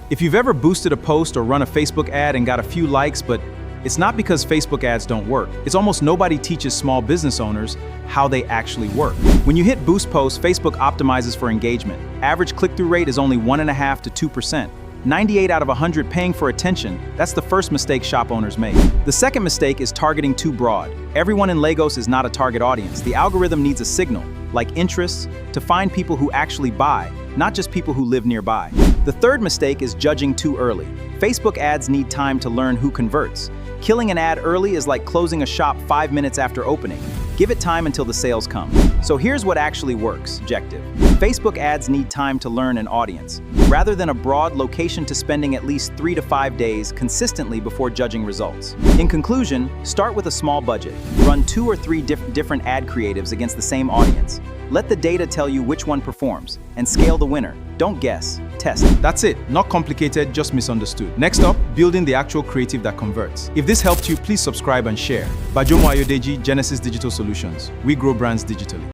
If you've ever boosted a post or run a Facebook ad and got a few likes, but it's not because Facebook ads don't work. It's almost nobody teaches small business owners how they actually work. When you hit boost posts, Facebook optimizes for engagement. Average click-through rate is only 1.5 to 2%. 98 out of 100 paying for attention. That's the first mistake shop owners make. The second mistake is targeting too broad. Everyone in Lagos is not a target audience. The algorithm needs a signal, like interests, to find people who actually buy, not just people who live nearby. The third mistake is judging too early. Facebook ads need time to learn who converts. Killing an ad early is like closing a shop 5 minutes after opening. Give it time until the sales come. So here's what actually works. Objective. Facebook ads need time to learn an audience, rather than a broad location to spending at least 3 to 5 days consistently before judging results. In conclusion, start with a small budget. Run 2 or 3 different ad creatives against the same audience. Let the data tell you which one performs, and scale the winner. Don't guess, test. That's it. Not complicated, just misunderstood. Next up, building the actual creative that converts. If this helped you, please subscribe and share. Bajomo Ayodeji, Genesis Digital Solutions. We grow brands digitally.